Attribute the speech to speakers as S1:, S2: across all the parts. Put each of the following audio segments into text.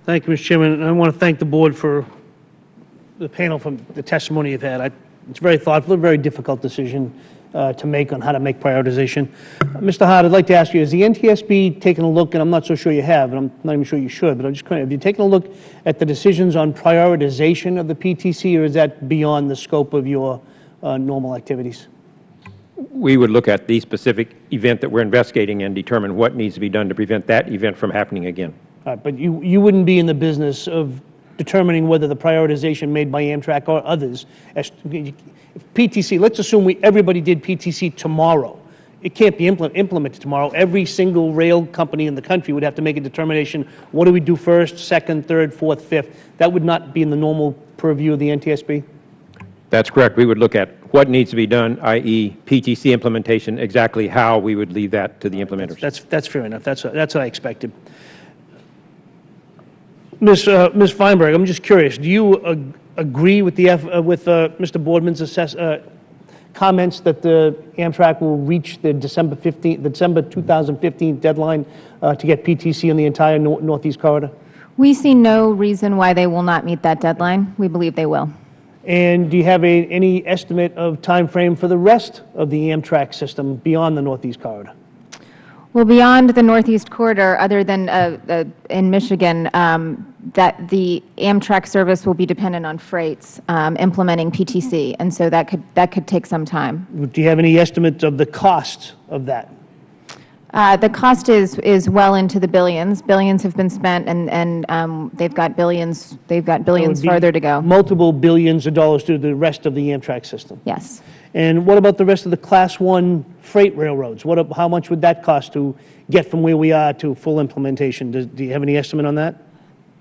S1: Thank you, Mr. Chairman. And I want to thank the board for the panel for the testimony you've had. It's very thoughtful, a very difficult decision to make on how to make prioritization. Mr. Hart, I'd like to ask you, has the NTSB taken a look, and I'm not so sure you have, and I'm not even sure you should, but I'm just have you taken a look at the decisions on prioritization of the PTC, or is that beyond the scope of your normal activities?
S2: We would look at the specific event that we're investigating and determine what needs to be done to prevent that event from happening again.
S1: All right, but you wouldn't be in the business of determining whether the prioritization made by Amtrak or others, PTC, let's assume everybody did PTC tomorrow. It can't be implemented tomorrow. Every single rail company in the country would have to make a determination, what do we do first, second, third, fourth, fifth? That would not be in the normal purview of the NTSB?
S2: That's correct. We would look at what needs to be done, i.e. PTC implementation, exactly how we would leave that to the implementers.
S1: That's fair enough. That's what I expected. Ms. Feinberg, I'm just curious. Do you agree with Mr. Boardman's comments that the Amtrak will reach the December 2015 deadline to get PTC on the entire Northeast Corridor?
S3: We see no reason why they will not meet that deadline. We believe they will.
S1: And do you have any estimate of time frame for the rest of the Amtrak system beyond the Northeast Corridor?
S3: Well, beyond the Northeast Corridor, other than in Michigan, that the Amtrak service will be dependent on freights implementing PTC, and so that could take some time.
S1: Do you have any estimate of the cost of that?
S3: The cost is well into the billions. Billions have been spent, and they've got billions. They've got billions further to go.
S1: Multiple billions of dollars to the rest of the Amtrak system.
S3: Yes.
S1: And what about the rest of the Class 1 freight railroads? How much would that cost to get from where we are to full implementation? Do you have any estimate on that?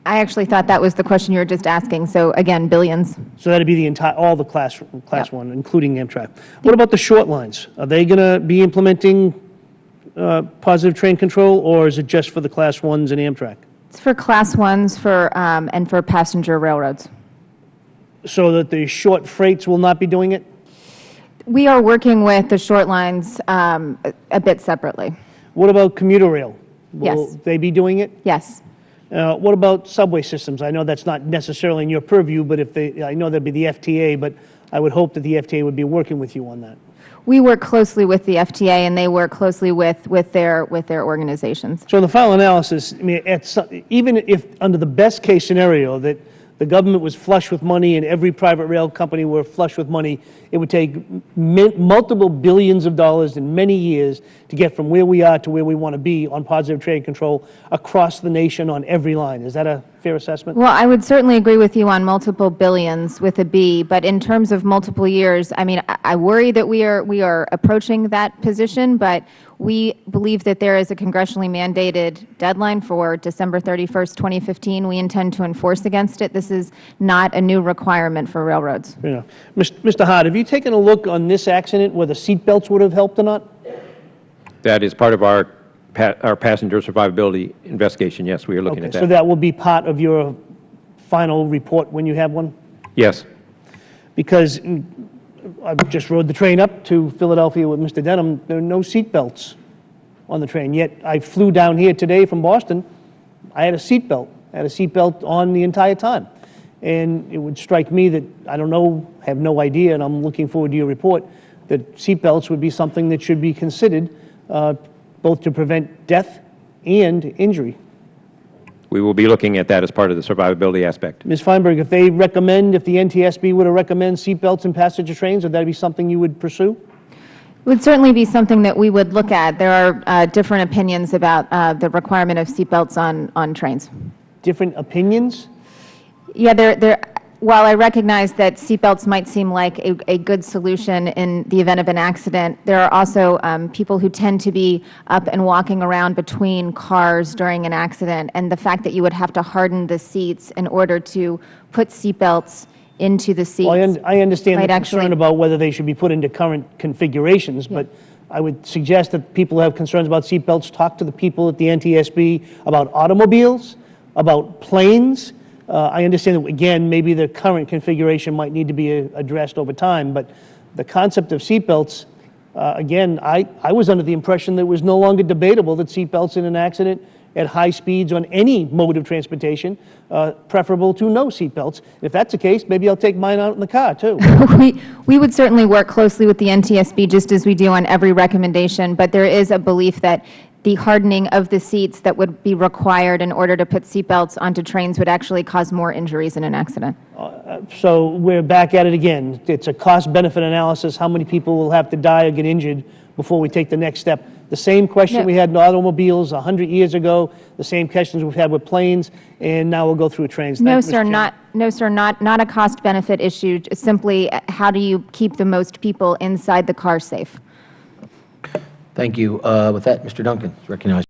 S3: I actually thought that was the question you were just asking. So again, billions.
S1: So that'd be all the Class 1, including Amtrak. What about the short lines? Are they going to be implementing positive train control, or is it just for the Class 1s and Amtrak?
S3: It's for Class 1s and for passenger railroads.
S1: So that the short freights will not be doing it?
S3: We are working with the short lines a bit separately.
S1: What about commuter rail? Will
S3: Yes.
S1: they be doing it?
S3: Yes.
S1: What about subway systems? I know that's not necessarily in your purview, but I know that'd be the FTA, but I would hope that the FTA would be working with you on that.
S3: We work closely with the FTA, and they work closely with their organizations.
S1: So in the final analysis, I mean, even if under the best case scenario that the government was flush with money and every private rail company were flush with money, it would take multiple billions of dollars in many years to get from where we are to where we want to be on positive trade control across the nation on every line. Is that a fair assessment?
S3: Well, I would certainly agree with you on multiple billions with a B, but in terms of multiple years, I mean, I worry that we are approaching that position, but we believe that there is a congressionally mandated deadline for December 31st, 2015. We intend to enforce against it. This is not a new requirement for railroads.
S1: Yeah. Mr. Hart, have you taken a look on this accident whether seat belts would have helped or not?
S2: That is part of our passenger survivability investigation. Yes, we are looking at that.
S1: So that will be part of your final report when you have one?
S2: Yes.
S1: Because I just rode the train up to Philadelphia with Mr. Denham. There are no seat belts on the train. Yet I flew down here today from Boston. I had a seat belt. I had a seat belt on the entire time. And it would strike me that, I don't know, have no idea, and I'm looking forward to your report, that seat belts would be something that should be considered both to prevent death and injury.
S2: We will be looking at that as part of the survivability aspect.
S1: Ms. Feinberg, if the NTSB were to recommend seat belts in passenger trains, would that be something you would pursue?
S3: It would certainly be something that we would look at. There are different opinions about the requirement of seat belts on trains.
S1: Different opinions?
S3: Yeah, while I recognize that seatbelts might seem like a good solution in the event of an accident, there are also people who tend to be up and walking around between cars during an accident, and the fact that you would have to harden the seats in order to put seatbelts into the seats.
S1: Well, I understand the concern about whether they should be put into current configurations, but I would suggest that people who have concerns about seatbelts talk to the people at the NTSB about automobiles, about planes. I understand that, again, maybe the current configuration might need to be addressed over time, but the concept of seatbelts, again, I was under the impression that it was no longer debatable that seatbelts in an accident at high speeds on any mode of transportation, preferable to no seatbelts. If that's the case, maybe I'll take mine out in the car, too.
S3: We would certainly work closely with the NTSB, just as we do on every recommendation, but there is a belief that the hardening of the seats that would be required in order to put seatbelts onto trains would actually cause more injuries in an accident.
S1: So we're back at it again. It's a cost-benefit analysis. How many people will have to die or get injured before we take the next step? The same question we had in automobiles 100 years ago, the same questions we've had with planes, and now we'll go through trains.
S3: No, sir, not a cost-benefit issue. Just simply, how do you keep the most people inside the car safe?
S4: Thank you. With that, Mr. Duncan is recognized.